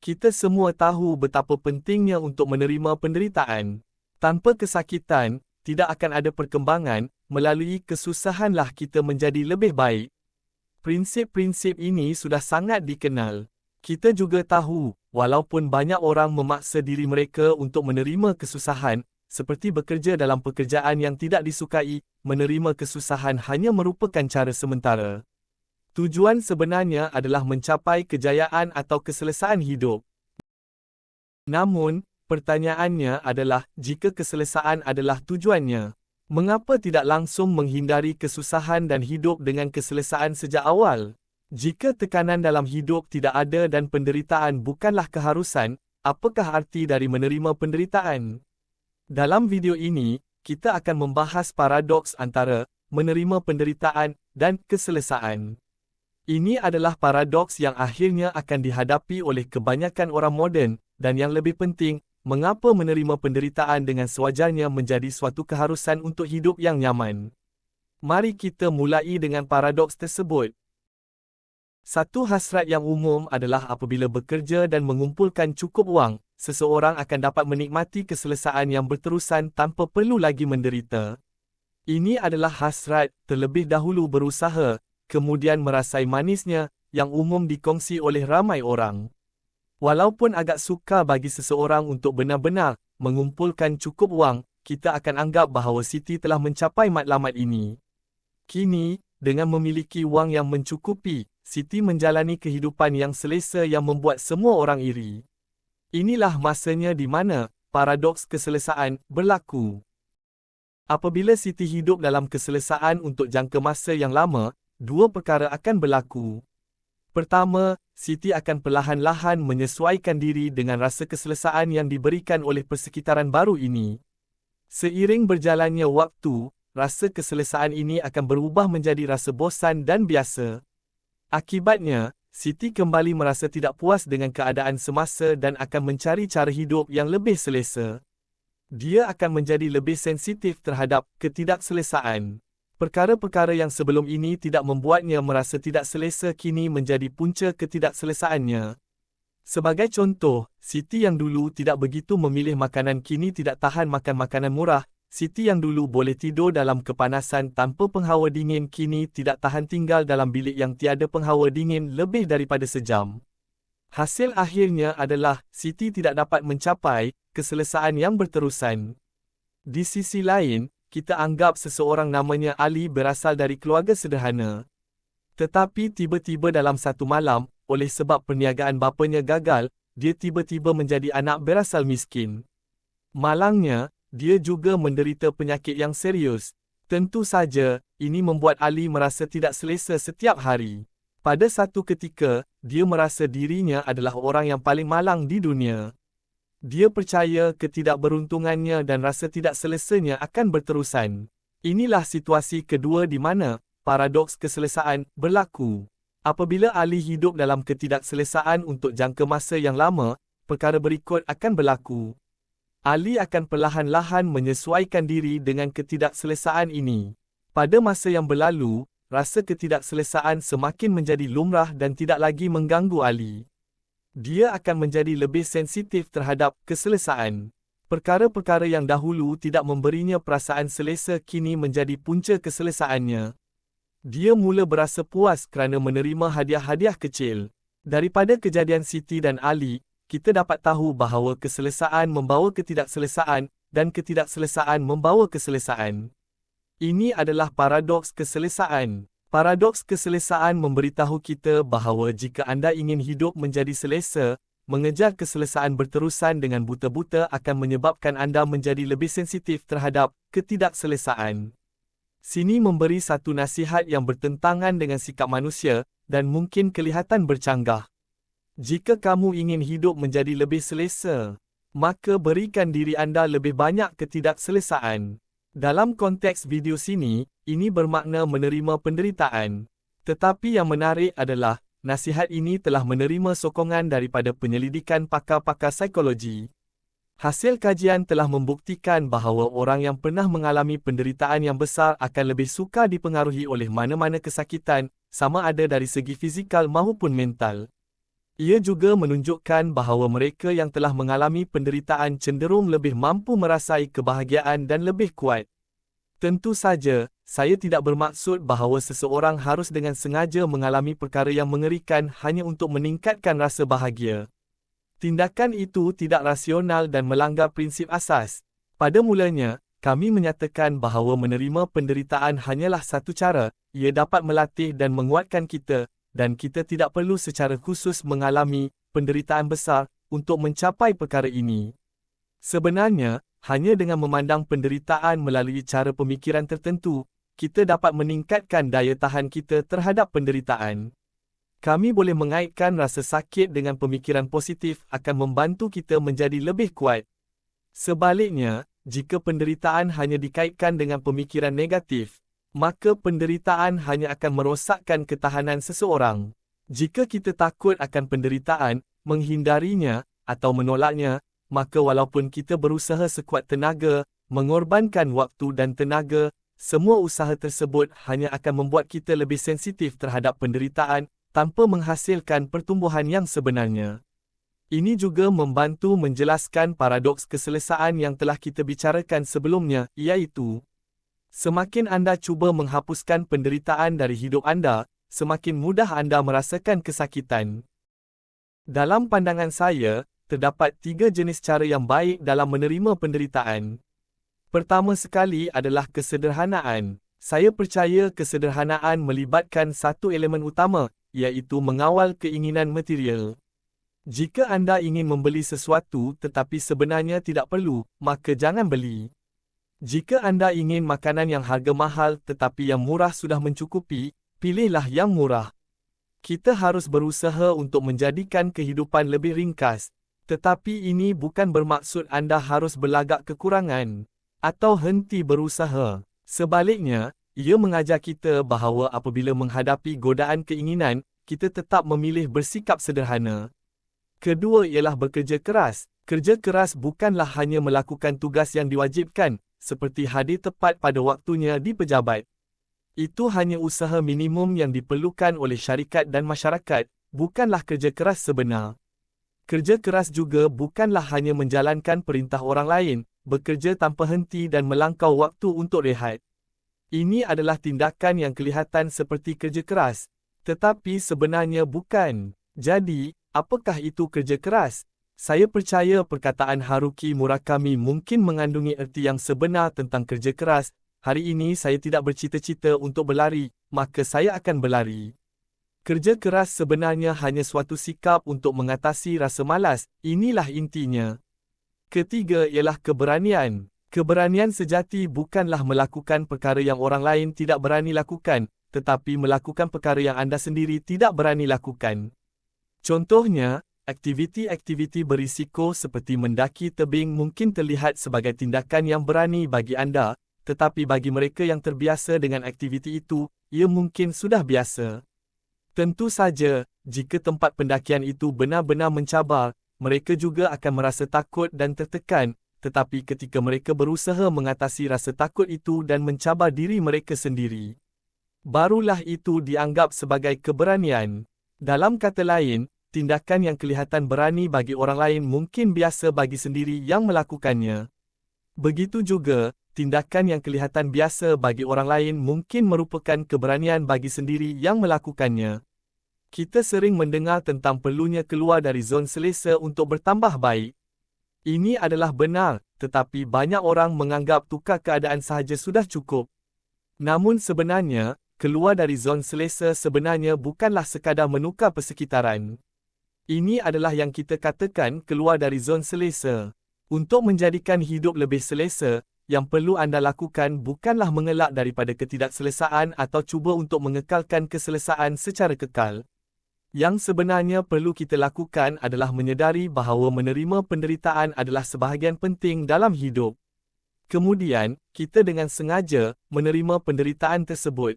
Kita semua tahu betapa pentingnya untuk menerima penderitaan. Tanpa kesakitan, tidak akan ada perkembangan, melalui kesusahanlah kita menjadi lebih baik. Prinsip-prinsip ini sudah sangat dikenal. Kita juga tahu, walaupun banyak orang memaksa diri mereka untuk menerima kesusahan, seperti bekerja dalam pekerjaan yang tidak disukai, menerima kesusahan hanya merupakan cara sementara. Tujuan sebenarnya adalah mencapai kejayaan atau keselesaan hidup. Namun, pertanyaannya adalah, jika keselesaan adalah tujuannya, mengapa tidak langsung menghindari kesusahan dan hidup dengan keselesaan sejak awal? Jika tekanan dalam hidup tidak ada dan penderitaan bukanlah keharusan, apakah arti dari menerima penderitaan? Dalam video ini, kita akan membahas paradoks antara menerima penderitaan dan keselesaan. Ini adalah paradoks yang akhirnya akan dihadapi oleh kebanyakan orang moden, dan yang lebih penting, mengapa menerima penderitaan dengan sewajarnya menjadi suatu keharusan untuk hidup yang nyaman. Mari kita mulai dengan paradoks tersebut. Satu hasrat yang umum adalah apabila bekerja dan mengumpulkan cukup wang, seseorang akan dapat menikmati keselesaan yang berterusan tanpa perlu lagi menderita. Ini adalah hasrat, terlebih dahulu berusaha, kemudian merasai manisnya, yang umum dikongsi oleh ramai orang. Walaupun agak sukar bagi seseorang untuk benar-benar mengumpulkan cukup wang, kita akan anggap bahawa Siti telah mencapai matlamat ini. Kini, dengan memiliki wang yang mencukupi, Siti menjalani kehidupan yang selesa yang membuat semua orang iri. Inilah masanya di mana paradoks keselesaan berlaku. Apabila Siti hidup dalam keselesaan untuk jangka masa yang lama, dua perkara akan berlaku. Pertama, Siti akan perlahan-lahan menyesuaikan diri dengan rasa keselesaan yang diberikan oleh persekitaran baru ini. Seiring berjalannya waktu, rasa keselesaan ini akan berubah menjadi rasa bosan dan biasa. Akibatnya, Siti kembali merasa tidak puas dengan keadaan semasa dan akan mencari cara hidup yang lebih selesa. Dia akan menjadi lebih sensitif terhadap ketidakselesaan. Perkara-perkara yang sebelum ini tidak membuatnya merasa tidak selesa kini menjadi punca ketidakselesaannya. Sebagai contoh, Siti yang dulu tidak begitu memilih makanan kini tidak tahan makan makanan murah. Siti yang dulu boleh tidur dalam kepanasan tanpa penghawa dingin kini tidak tahan tinggal dalam bilik yang tiada penghawa dingin lebih daripada sejam. Hasil akhirnya adalah, Siti tidak dapat mencapai keselesaan yang berterusan. Di sisi lain, kita anggap seseorang namanya Ali berasal dari keluarga sederhana. Tetapi tiba-tiba dalam satu malam, oleh sebab perniagaan bapanya gagal, dia tiba-tiba menjadi anak berasal miskin. Malangnya, dia juga menderita penyakit yang serius. Tentu saja, ini membuat Ali merasa tidak selesa setiap hari. Pada satu ketika, dia merasa dirinya adalah orang yang paling malang di dunia. Dia percaya ketidakberuntungannya dan rasa tidak selesanya akan berterusan. Inilah situasi kedua di mana paradoks keselesaan berlaku. Apabila Ali hidup dalam ketidakselesaan untuk jangka masa yang lama, perkara berikut akan berlaku. Ali akan perlahan-lahan menyesuaikan diri dengan ketidakselesaan ini. Pada masa yang berlalu, rasa ketidakselesaan semakin menjadi lumrah dan tidak lagi mengganggu Ali. Dia akan menjadi lebih sensitif terhadap keselesaan. Perkara-perkara yang dahulu tidak memberinya perasaan selesa kini menjadi punca keselesaannya. Dia mula berasa puas kerana menerima hadiah-hadiah kecil. Daripada kejadian Siti dan Ali, kita dapat tahu bahawa keselesaan membawa ketidakselesaan dan ketidakselesaan membawa keselesaan. Ini adalah paradoks keselesaan. Paradoks keselesaan memberitahu kita bahawa jika anda ingin hidup menjadi selesa, mengejar keselesaan berterusan dengan buta-buta akan menyebabkan anda menjadi lebih sensitif terhadap ketidakselesaan. Sini memberi satu nasihat yang bertentangan dengan sikap manusia dan mungkin kelihatan bercanggah. Jika kamu ingin hidup menjadi lebih selesa, maka berikan diri anda lebih banyak ketidakselesaan. Dalam konteks video sini, ini bermakna menerima penderitaan. Tetapi yang menarik adalah, nasihat ini telah menerima sokongan daripada penyelidikan pakar-pakar psikologi. Hasil kajian telah membuktikan bahawa orang yang pernah mengalami penderitaan yang besar akan lebih sukar dipengaruhi oleh mana-mana kesakitan, sama ada dari segi fizikal maupun mental. Ia juga menunjukkan bahawa mereka yang telah mengalami penderitaan cenderung lebih mampu merasai kebahagiaan dan lebih kuat. Tentu saja, saya tidak bermaksud bahawa seseorang harus dengan sengaja mengalami perkara yang mengerikan hanya untuk meningkatkan rasa bahagia. Tindakan itu tidak rasional dan melanggar prinsip asas. Pada mulanya, kami menyatakan bahawa menerima penderitaan hanyalah satu cara, ia dapat melatih dan menguatkan kita, dan kita tidak perlu secara khusus mengalami penderitaan besar untuk mencapai perkara ini. Sebenarnya, hanya dengan memandang penderitaan melalui cara pemikiran tertentu, kita dapat meningkatkan daya tahan kita terhadap penderitaan. Kami boleh mengaitkan rasa sakit dengan pemikiran positif akan membantu kita menjadi lebih kuat. Sebaliknya, jika penderitaan hanya dikaitkan dengan pemikiran negatif, maka penderitaan hanya akan merosakkan ketahanan seseorang. Jika kita takut akan penderitaan, menghindarinya, atau menolaknya, maka walaupun kita berusaha sekuat tenaga, mengorbankan waktu dan tenaga, semua usaha tersebut hanya akan membuat kita lebih sensitif terhadap penderitaan, tanpa menghasilkan pertumbuhan yang sebenarnya. Ini juga membantu menjelaskan paradoks keselesaan yang telah kita bicarakan sebelumnya, iaitu semakin anda cuba menghapuskan penderitaan dari hidup anda, semakin mudah anda merasakan kesakitan. Dalam pandangan saya, terdapat 3 jenis cara yang baik dalam menerima penderitaan. Pertama sekali adalah kesederhanaan. Saya percaya kesederhanaan melibatkan satu elemen utama, iaitu mengawal keinginan material. Jika anda ingin membeli sesuatu tetapi sebenarnya tidak perlu, maka jangan beli. Jika anda ingin makanan yang harga mahal tetapi yang murah sudah mencukupi, pilihlah yang murah. Kita harus berusaha untuk menjadikan kehidupan lebih ringkas, tetapi ini bukan bermaksud anda harus berlagak kekurangan atau henti berusaha. Sebaliknya, ia mengajar kita bahawa apabila menghadapi godaan keinginan, kita tetap memilih bersikap sederhana. Kedua ialah bekerja keras. Kerja keras bukanlah hanya melakukan tugas yang diwajibkan, seperti hadir tepat pada waktunya di pejabat. Itu hanya usaha minimum yang diperlukan oleh syarikat dan masyarakat, bukanlah kerja keras sebenar. Kerja keras juga bukanlah hanya menjalankan perintah orang lain, bekerja tanpa henti dan melangkau waktu untuk rehat. Ini adalah tindakan yang kelihatan seperti kerja keras, tetapi sebenarnya bukan. Jadi, apakah itu kerja keras? Saya percaya perkataan Haruki Murakami mungkin mengandungi erti yang sebenar tentang kerja keras. Hari ini saya tidak bercita-cita untuk berlari, maka saya akan berlari. Kerja keras sebenarnya hanya suatu sikap untuk mengatasi rasa malas, inilah intinya. Ketiga ialah keberanian. Keberanian sejati bukanlah melakukan perkara yang orang lain tidak berani lakukan, tetapi melakukan perkara yang anda sendiri tidak berani lakukan. Contohnya, aktiviti-aktiviti berisiko seperti mendaki tebing mungkin terlihat sebagai tindakan yang berani bagi anda, tetapi bagi mereka yang terbiasa dengan aktiviti itu, ia mungkin sudah biasa. Tentu saja, jika tempat pendakian itu benar-benar mencabar, mereka juga akan merasa takut dan tertekan, tetapi ketika mereka berusaha mengatasi rasa takut itu dan mencabar diri mereka sendiri, barulah itu dianggap sebagai keberanian. Dalam kata lain, tindakan yang kelihatan berani bagi orang lain mungkin biasa bagi sendiri yang melakukannya. Begitu juga, tindakan yang kelihatan biasa bagi orang lain mungkin merupakan keberanian bagi sendiri yang melakukannya. Kita sering mendengar tentang perlunya keluar dari zon selesa untuk bertambah baik. Ini adalah benar, tetapi banyak orang menganggap tukar keadaan sahaja sudah cukup. Namun sebenarnya, keluar dari zon selesa sebenarnya bukanlah sekadar menukar persekitaran. Ini adalah yang kita katakan keluar dari zon selesa. Untuk menjadikan hidup lebih selesa, yang perlu anda lakukan bukanlah mengelak daripada ketidakselesaan atau cuba untuk mengekalkan keselesaan secara kekal. Yang sebenarnya perlu kita lakukan adalah menyedari bahawa menerima penderitaan adalah sebahagian penting dalam hidup. Kemudian, kita dengan sengaja menerima penderitaan tersebut,